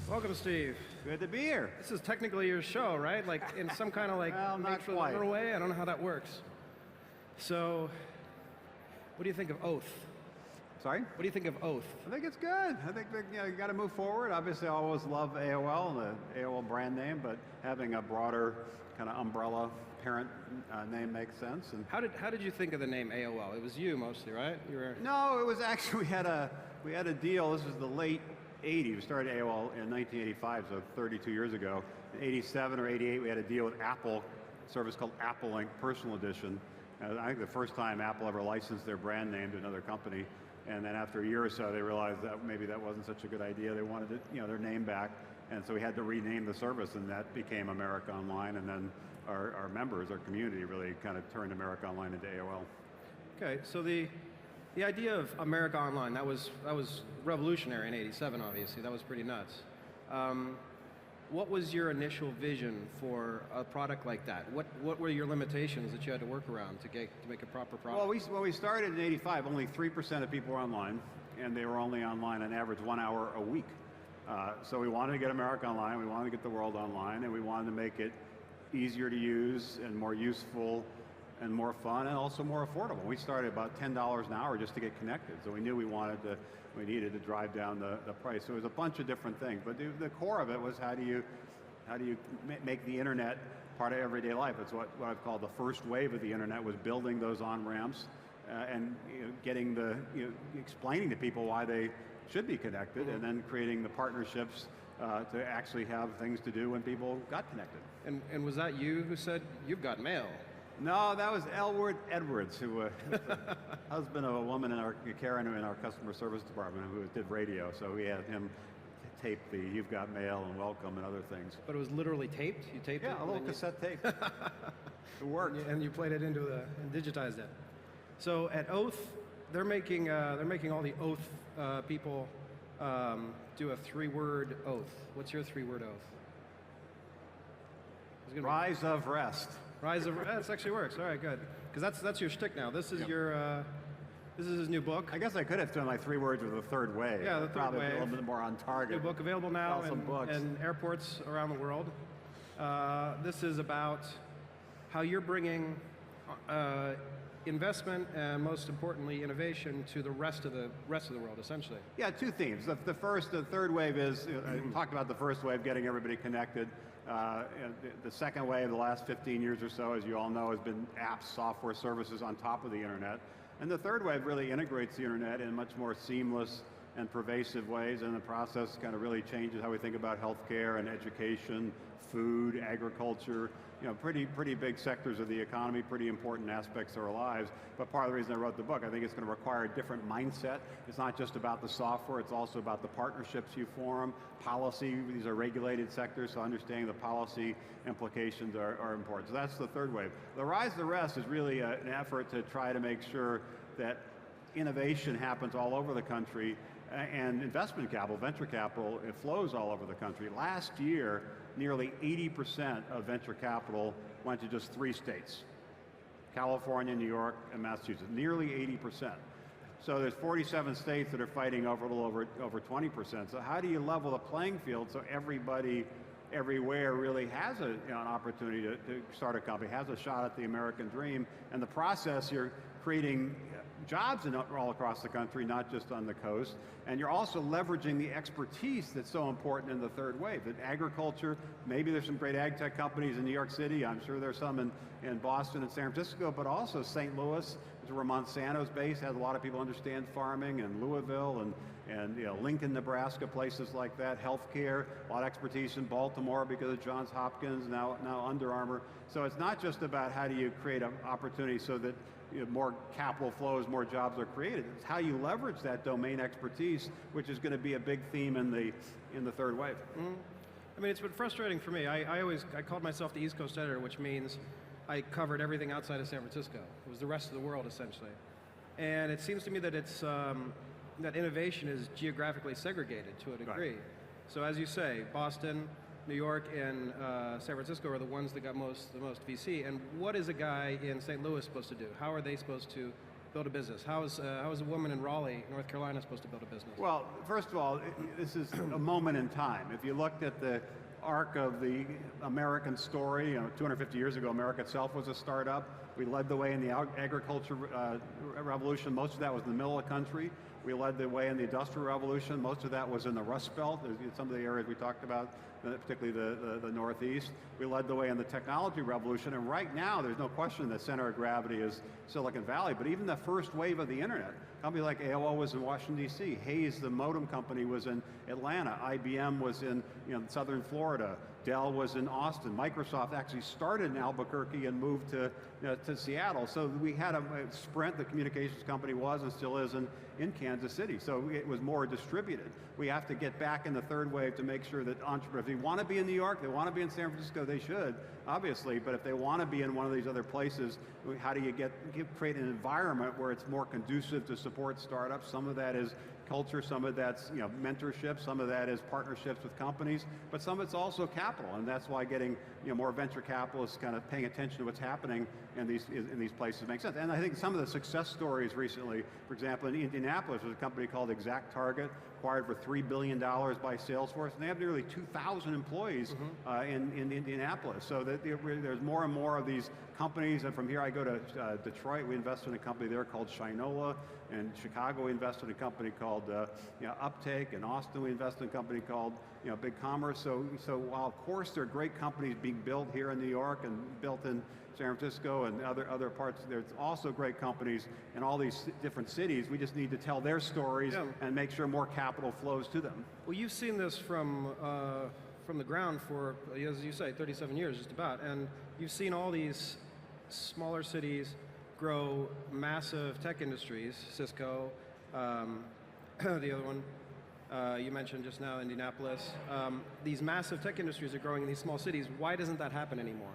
Welcome, Steve. Good to be here. This is technically your show, right? Like in some kind of like Well, not make for quite. the way? I don't know how that works. So, what do you think of Oath? Sorry? What do you think of Oath? I think it's good. I think that, you got to move forward. Obviously, I always love AOL, the AOL brand name, but having a broader kind of umbrella parent name makes sense. And How did you think of the name AOL? It was you mostly, right? You were. no, it was actually we had a deal. This was the late '80s. We started AOL in 1985, so 32 years ago. In '87 or '88, we had a deal with Apple, a service called Apple Inc. Personal Edition. I think the first time Apple ever licensed their brand name to another company. And then after a year or so, they realized that maybe that wasn't such a good idea. They wanted their name back, and so we had to rename the service, and that became America Online. And then our members, our community, really kind of turned America Online into AOL. Okay, so the idea of America Online, that was revolutionary in '87. Obviously, that was pretty nuts. What was your initial vision for a product like that? What were your limitations that you had to work around to make a proper product? Well, when we started in '85, only 3% of people were online, and they were only online on average 1 hour a week. So we wanted to get America Online, we wanted to get the world online, and we wanted to make it easier to use and more useful and more fun and also more affordable. We started about $10 an hour just to get connected, so we knew we needed to drive down the price. So it was a bunch of different things, but the core of it was how do you make the internet part of everyday life. It's what I've called the first wave of the internet, was building those on-ramps and getting explaining to people why they should be connected, and then creating the partnerships to actually have things to do when people got connected. And was that you who said, "You've got mail"? No, that was Elwood Edwards, who was the husband of a woman Karen, in our customer service department, who did radio. So we had him tape the "You've Got Mail" and "Welcome" and other things. But it was literally taped? You taped it? Yeah, a little cassette tape. It worked. And you played it into and digitized it. So at Oath, they're making all the Oath people do a 3-word oath. What's your 3-word oath? Rise of Rest. Rise of Rest. That actually works. All right, good. Because that's your shtick now. This is this is his new book. I guess I could have done my 3 words with the third wave. Yeah, the third Probably wave. a little bit more on target. New book available now books. in airports around the world. This is about how you're bringing investment and, most importantly, innovation to the rest of the world, essentially. Yeah, 2 themes. The third wave is, I talked about the first wave, getting everybody connected. The second wave, the last 15 years or so, as you all know, has been apps, software, services on top of the internet. And the third wave really integrates the internet in much more seamless and pervasive ways, and the process kind of really changes how we think about healthcare and education, food, agriculture, pretty big sectors of the economy, pretty important aspects of our lives. But part of the reason I wrote the book, I think it's going to require a different mindset. It's not just about the software, it's also about the partnerships you form, policy. These are regulated sectors, so understanding the policy implications are important. So that's the third wave. The Rise of the Rest is really an effort to try to make sure that innovation happens all over the country, and investment capital, venture capital, it flows all over the country. Last year, nearly 80% of venture capital went to just 3 states, California, New York, and Massachusetts, nearly 80%. So there's 47 states that are fighting over a little over 20%. So how do you level the playing field so everybody everywhere really has an opportunity to start a company, has a shot at the American dream, and the process you're creating jobs all across the country, not just on the coast, and you're also leveraging the expertise that's so important in the third wave. That agriculture, maybe there's some great ag tech companies in New York City, I'm sure there's some in Boston and San Francisco, but also St. Louis, is where Monsanto's based, has a lot of people understand farming, and Louisville, and Lincoln, Nebraska, places like that. Healthcare, a lot of expertise in Baltimore because of Johns Hopkins, now Under Armour. So it's not just about how do you create an opportunity so that more capital flows, more jobs are created. It's how you leverage that domain expertise, which is going to be a big theme in the third wave. I mean, it's been frustrating for me. I called myself the East Coast editor, which means I covered everything outside of San Francisco. It was the rest of the world, essentially. And it seems to me that it's that innovation is geographically segregated to a degree. Right. So as you say, Boston, New York, and San Francisco are the ones that got the most VC. And what is a guy in St. Louis supposed to do? How are they supposed to build a business? How is a woman in Raleigh, North Carolina, supposed to build a business? Well, first of all, this is a moment in time. If you looked at the arc of the American story, 250 years ago, America itself was a startup. We led the way in the agriculture revolution. Most of that was in the middle of the country. We led the way in the Industrial Revolution. Most of that was in the Rust Belt, some of the areas we talked about, particularly the Northeast. We led the way in the technology revolution, and right now there's no question the center of gravity is Silicon Valley, but even the first wave of the internet, a company like AOL was in Washington, D.C. Hayes, the modem company, was in Atlanta. IBM was in southern Florida. Dell was in Austin. Microsoft actually started in Albuquerque and moved to Seattle. So we had a Sprint, the communications company was and still is in Kansas City. So it was more distributed. We have to get back in the third wave to make sure that entrepreneurs, if they want to be in New York, they want to be in San Francisco, they should, obviously, but if they want to be in one of these other places, how do you create an environment where it's more conducive to support startups? Some of that is culture, some of that's mentorship, some of that is partnerships with companies, but some of it's also capital, and that's why getting more venture capitalists kind of paying attention to what's happening in these places makes sense. And I think some of the success stories recently, for example, in Indianapolis, there's a company called ExactTarget, acquired for $3 billion by Salesforce, and they have nearly 2,000 employees in Indianapolis. So that there's more and more of these companies, and from here I go to Detroit. We invested in a company there called Shinola. In Chicago, we invested in a company called Uptake. In Austin, we invested in a company called Big Commerce. So while of course there are great companies being built here in New York and built in San Francisco and other parts, there's also great companies in all these different cities. We just need to tell their stories and make sure more capital flows to them. Well, you've seen this from the ground for, as you say, 37 years just about, and you've seen all these smaller cities grow massive tech industries. Cisco, the other one you mentioned just now, Indianapolis. These massive tech industries are growing in these small cities. Why doesn't that happen anymore?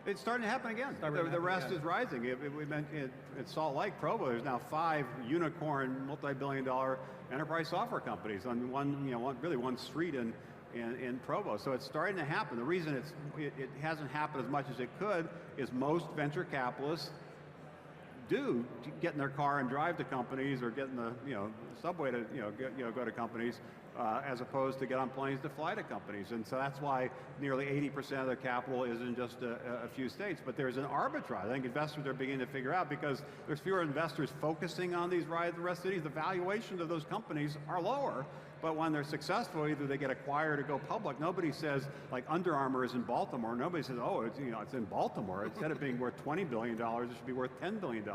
It's starting to happen again. The rest is rising. We mentioned at Salt Lake, Provo, there's now 5 unicorn, multi-billion-dollar enterprise software companies on one street in Provo. So it's starting to happen. The reason it hasn't happened as much as it could is most venture capitalists do get in their car and drive to companies, or get in the subway to go to companies, as opposed to get on planes to fly to companies. And so that's why nearly 80% of their capital is in just a few states. But there's an arbitrage. I think investors are beginning to figure out, because there's fewer investors focusing on these rest cities. The valuations of those companies are lower. But when they're successful, either they get acquired or go public. Nobody says, like Under Armour is in Baltimore. Nobody says, oh, it's in Baltimore. Instead of being worth $20 billion, it should be worth $10 billion.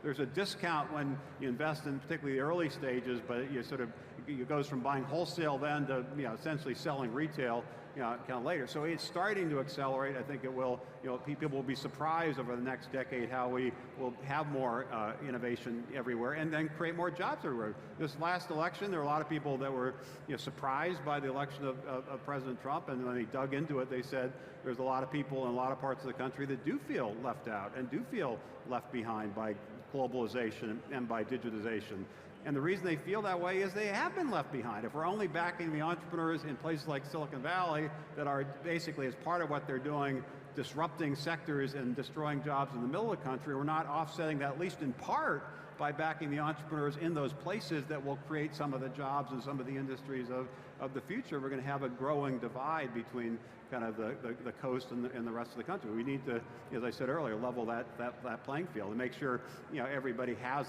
There's a discount when you invest in particularly the early stages, but it goes from buying wholesale then to essentially selling retail kind of later. So it's starting to accelerate. I think it will, people will be surprised over the next decade how we will have more innovation everywhere and then create more jobs everywhere. This last election, there were a lot of people that were surprised by the election of President Trump, and when they dug into it, they said there's a lot of people in a lot of parts of the country that do feel left out and do feel left behind by globalization and by digitization. And the reason they feel that way is they have been left behind. If we're only backing the entrepreneurs in places like Silicon Valley that are basically, as part of what they're doing, disrupting sectors and destroying jobs in the middle of the country, we're not offsetting that, at least in part, by backing the entrepreneurs in those places that will create some of the jobs and some of the industries of the future. We're going to have a growing divide between kind of the coast and the rest of the country. We need to, as I said earlier, level that playing field and make sure everybody has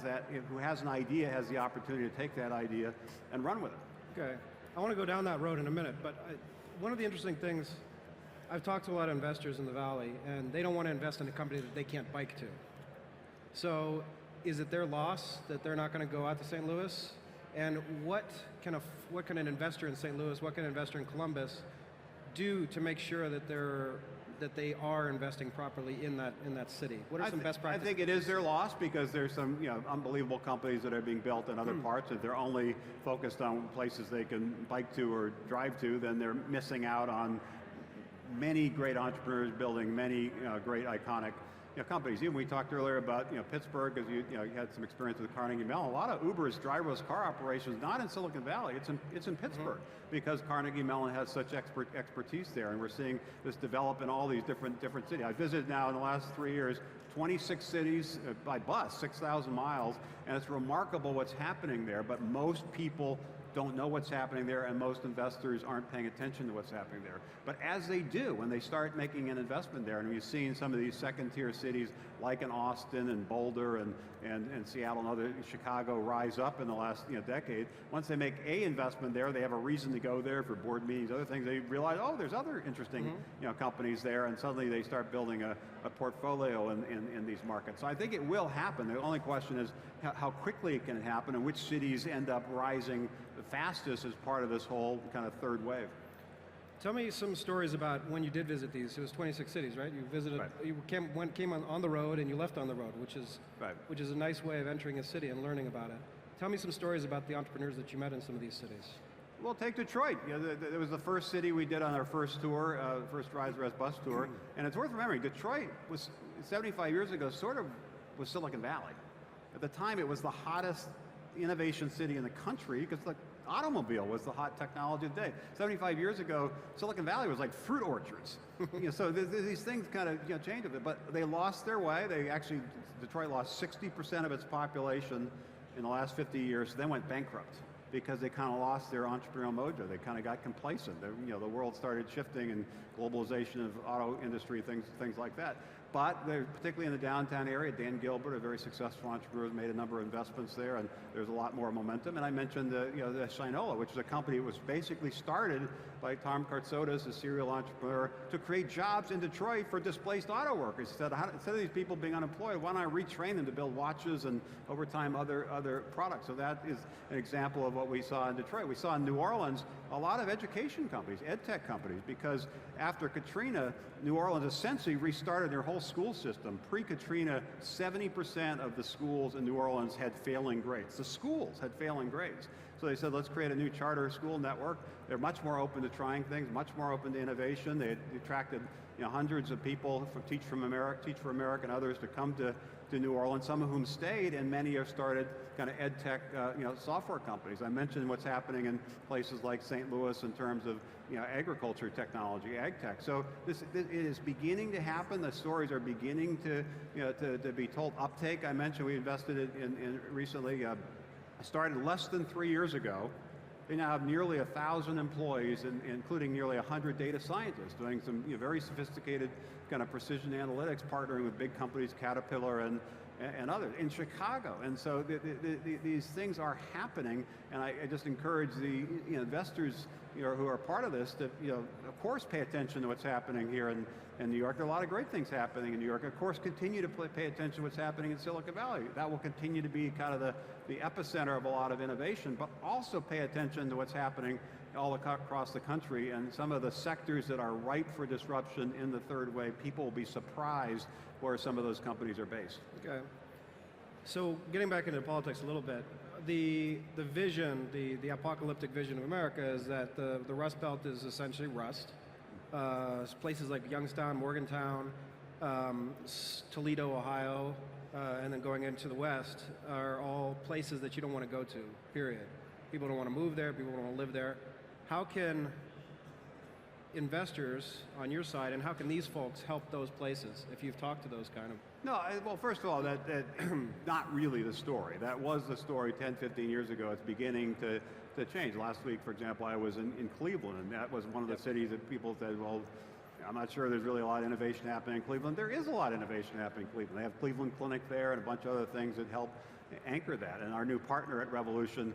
that, who has an idea has the opportunity to take that idea and run with it. Okay, I want to go down that road in a minute, but one of the interesting things, I've talked to a lot of investors in the Valley, and they don't want to invest in a company that they can't bike to. So is it their loss that they're not going to go out to St. Louis? And what can an investor in St. Louis, what can an investor in Columbus do to make sure that they are investing properly in that city? What are some best practices? I think it is their loss, because there's some unbelievable companies that are being built in other parts. If they're only focused on places they can bike to or drive to, then they're missing out on many great entrepreneurs building many great iconic companies. Even we talked earlier about Pittsburgh, because you had some experience with Carnegie Mellon. A lot of Uber's driverless car operations not in Silicon Valley. It's in Pittsburgh because Carnegie Mellon has such expertise there, and we're seeing this develop in all these different cities. I visited now in the last 3 years 26 cities by bus, 6,000 miles, and it's remarkable what's happening there. But most people don't know what's happening there, and most investors aren't paying attention to what's happening there. But as they do, when they start making an investment there, and we've seen some of these second-tier cities like in Austin and Boulder and Seattle and other, Chicago rise up in the last decade. Once they make a investment there, they have a reason to go there for board meetings, other things. They realize, oh, there's other interesting companies there, and suddenly they start building a portfolio in these markets. So I think it will happen. The only question is how quickly it can happen, and which cities end up rising the fastest as part of this whole kind of third wave. Tell me some stories about when you did visit these. It was 26 cities, right? You visited, right. You came on the road and you left on the road, which is a nice way of entering a city and learning about it. Tell me some stories about the entrepreneurs that you met in some of these cities. Well, take Detroit. It was the first city we did on our first tour, first Rise Rest bus tour, and it's worth remembering, Detroit was 75 years ago sort of was Silicon Valley. At the time, it was the hottest innovation city in the country because the automobile was the hot technology of the day. 75 years ago, Silicon Valley was like fruit orchards. So these things kind of change a bit, but they lost their way. Detroit lost 60% of its population in the last 50 years, then went bankrupt because they kind of lost their entrepreneurial mojo. They kind of got complacent. The world started shifting, and globalization of auto industry, things like that. But particularly in the downtown area, Dan Gilbert, a very successful entrepreneur, has made a number of investments there, and there's a lot more momentum. And I mentioned the Shinola, which is a company that was basically started by Tom Kartsotis, a serial entrepreneur, to create jobs in Detroit for displaced auto workers. He said, instead of these people being unemployed, why don't I retrain them to build watches and over time other products? So that is an example of what we saw in Detroit. We saw in New Orleans a lot of education companies, ed tech companies, because after Katrina, New Orleans essentially restarted their whole school system. Pre-Katrina, 70% of the schools in New Orleans had failing grades. The schools had failing grades. So they said, let's create a new charter school network. They're much more open to trying things, much more open to innovation. They attracted hundreds of people from Teach for America and others to come to New Orleans, some of whom stayed, and many have started kind of ed tech software companies. I mentioned what's happening in places like St. Louis in terms of agriculture technology, ag tech. So it is beginning to happen. The stories are beginning to be told. Uptake, I mentioned we invested in recently, started less than 3 years ago. They now have nearly 1,000 employees, including nearly 100 data scientists, doing some very sophisticated kind of precision analytics, partnering with big companies, Caterpillar and others in Chicago. And so these things are happening, and I just encourage the investors who are part of this to of course pay attention to what's happening here in New York. There are a lot of great things happening in New York. Of course, continue to pay attention to what's happening in Silicon Valley. That will continue to be kind of the epicenter of a lot of innovation, but also pay attention to what's happening all across the country, and some of the sectors that are ripe for disruption in the third wave. People will be surprised where some of those companies are based. Okay. So getting back into politics a little bit, the vision, the apocalyptic vision of America is that the Rust Belt is essentially rust. Places like Youngstown, Morgantown, Toledo, Ohio, and then going into the West are all places that you don't want to go to, period. People don't want to move there, people don't want to live there. How can investors on your side, and how can these folks help those places, if you've talked to those kind of? No, well, first of all, that not really the story. That was the story 10, 15 years ago. It's beginning to change. Last week, for example, I was in Cleveland, and that was one of the cities that people said, well, I'm not sure there's really a lot of innovation happening in Cleveland. There is a lot of innovation happening in Cleveland. They have Cleveland Clinic there and a bunch of other things that help anchor that. And our new partner at Revolution,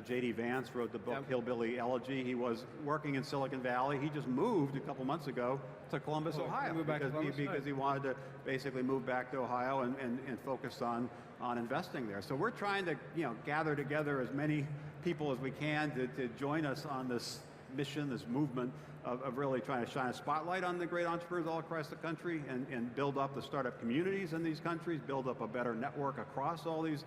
J.D. Vance, wrote the book Hillbilly Elegy. He was working in Silicon Valley. He just moved a couple months ago to Columbus, Ohio, because he wanted to basically move back to Ohio and focus on investing there. So we're trying to gather together as many people as we can to join us on this mission, this movement of really trying to shine a spotlight on the great entrepreneurs all across the country and build up the startup communities in these countries, build up a better network across all these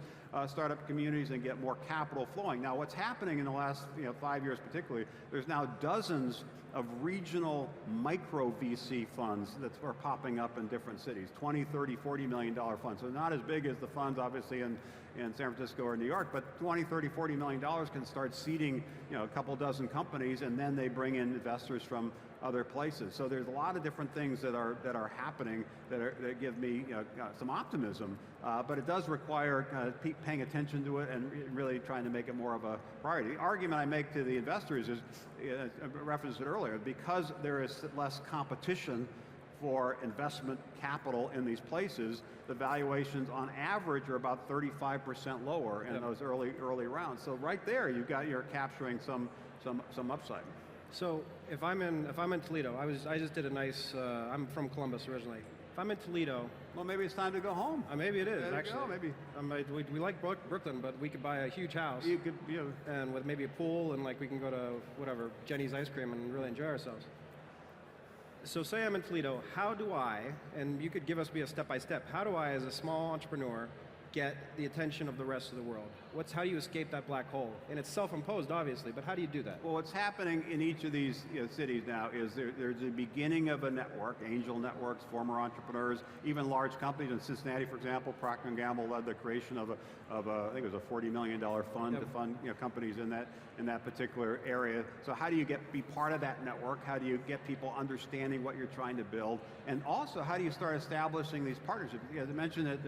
startup communities and get more capital flowing. Now what's happening in the last 5 years particularly, there's now dozens of regional micro VC funds that are popping up in different cities, 20, 30, $40 million funds. So not as big as the funds obviously in San Francisco or New York, but 20, 30, $40 million can start seeding a couple dozen companies, and then they bring in investors from other places. So there's a lot of different things that are happening that give me some optimism, but it does require paying attention to it and really trying to make it more of a priority. The argument I make to the investors is, I referenced it earlier, because there is less competition for investment capital in these places, the valuations on average are about 35% lower in those early rounds. So right there, you're capturing some upside. So if I'm in Toledo, I just did a nice. I'm from Columbus originally. If I'm in Toledo, well, maybe it's time to go home. Maybe it is actually. Maybe. We like Brooklyn, but we could buy a huge house. You could, and with maybe a pool, and like we can go to whatever Jenny's ice cream and really enjoy ourselves. So say I'm in Toledo, how do I, and you could give us a step-by-step, how do I as a small entrepreneur get the attention of the rest of the world? How do you escape that black hole? And it's self-imposed, obviously, but how do you do that? Well, what's happening in each of these cities now is there's a beginning of a network, angel networks, former entrepreneurs, even large companies. In Cincinnati, for example, Procter & Gamble led the creation of I think it was a $40 million fund to fund companies in that particular area. So how do you be part of that network? How do you get people understanding what you're trying to build? And also, how do you start establishing these partnerships? I mentioned it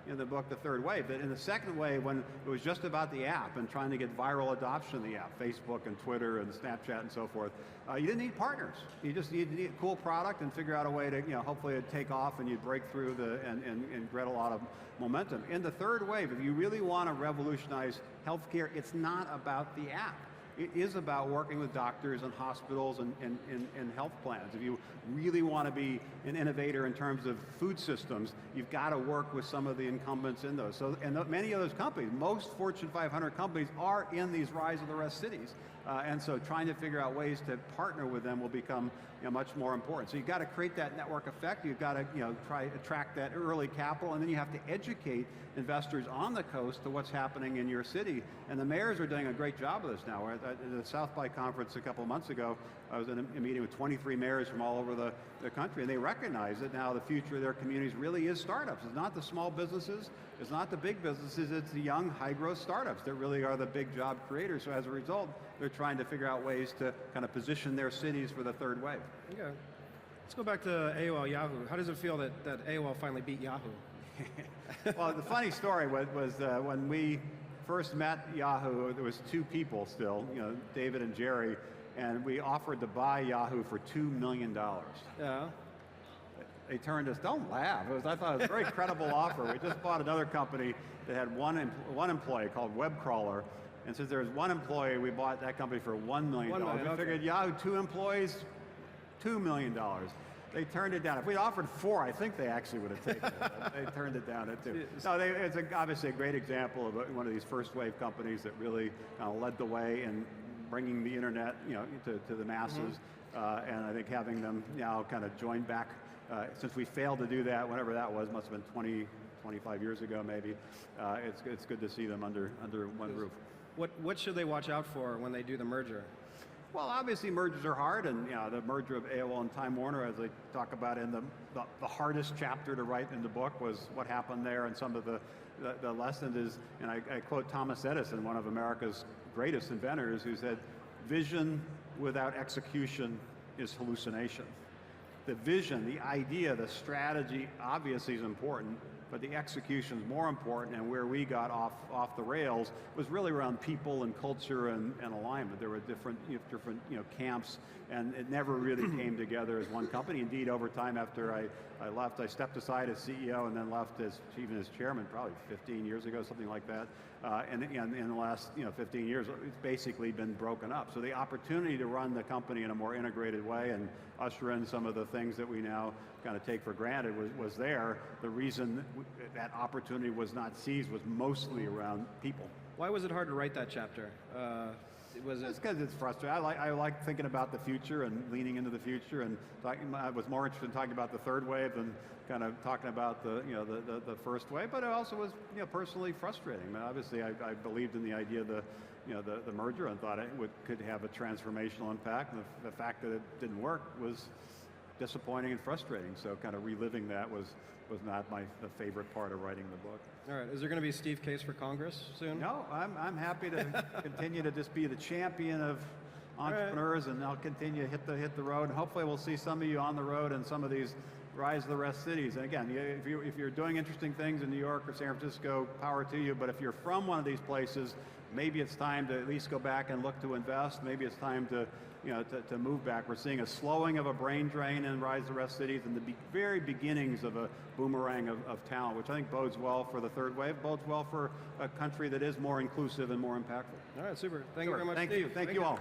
in the book, The Third Wave, that in the second wave, when it was just about the app and trying to get viral adoption of the app, Facebook and Twitter and Snapchat and so forth, you didn't need partners. You just need a cool product and figure out a way to, hopefully it'd take off and you'd break through and get a lot of momentum. In the third wave, if you really want to revolutionize healthcare, it's not about the app. It is about working with doctors and hospitals and health plans. If you really want to be an innovator in terms of food systems, you've got to work with some of the incumbents in those. And many of those companies, most Fortune 500 companies, are in these rise of the rest cities. And so trying to figure out ways to partner with them will become much more important. So you've got to create that network effect. You've got to try to attract that early capital, and then you have to educate investors on the coast to what's happening in your city. And the mayors are doing a great job of this now. At the South by conference a couple of months ago, I was in a meeting with 23 mayors from all over the country, and they recognize that now the future of their communities really is startups. It's not the small businesses, it's not the big businesses, it's the young, high-growth startups that really are the big job creators. So as a result, they're trying to figure out ways to kind of position their cities for the third wave. Okay. Let's go back to AOL Yahoo. How does it feel that AOL finally beat Yahoo? Well, the funny story was when we first met Yahoo, there was two people still, David and Jerry, and we offered to buy Yahoo for $2 million. Yeah. They turned us, don't laugh. I thought it was a very credible offer. We just bought another company that had one employee called WebCrawler. And since there was one employee, we bought that company for $1 million. We figured Yahoo, 2 employees, $2 million. They turned it down. If we'd offered 4, I think they actually would have taken it. They turned it down at 2. No, it's obviously a great example of one of these first wave companies that really kind of led the way in bringing the internet, to the masses. And I think having them now kind of join back, since we failed to do that, whenever that was, must have been 20, 25 years ago maybe. It's good to see them under one roof. What should they watch out for when they do the merger? Well, obviously mergers are hard, and the merger of AOL and Time Warner, as I talk about in the hardest chapter to write in the book, was what happened there, and some of the lessons is, and I quote Thomas Edison, one of America's greatest inventors, who said, "Vision without execution is hallucination." The vision, the idea, the strategy obviously is important, but the execution is more important, and where we got off the rails was really around people and culture and alignment. There were different camps, and it never really came together as one company. Indeed, over time after I left, I stepped aside as CEO and then left even as chairman probably 15 years ago, something like that. And in the last 15 years, it's basically been broken up. So the opportunity to run the company in a more integrated way and usher in some of the things that we now kind of take for granted was there. The reason that opportunity was not seized was mostly around people. Why was it hard to write that chapter? Was it? It's because it's frustrating. I like thinking about the future and leaning into the future, and I was more interested in talking about the third wave than kind of talking about the the first wave. But it also was personally frustrating. I mean, obviously, I believed in the idea of the merger and thought it could have a transformational impact. And the fact that it didn't work was disappointing and frustrating. So kind of reliving that was not the favorite part of writing the book. All right. Is there going to be Steve Case for Congress soon? No, I'm happy to continue to just be the champion of entrepreneurs, and I'll continue to hit the road. And hopefully, we'll see some of you on the road in some of these rise of the rest cities. And again, if you're doing interesting things in New York or San Francisco, power to you. But if you're from one of these places, maybe it's time to at least go back and look to invest. Maybe it's time to to move back. We're seeing a slowing of a brain drain in rise of the rest cities and the very beginnings of a boomerang of talent, which I think bodes well for the third wave, bodes well for a country that is more inclusive and more impactful. All right, super. Thank you very much, Thank Steve. you. Thank you all.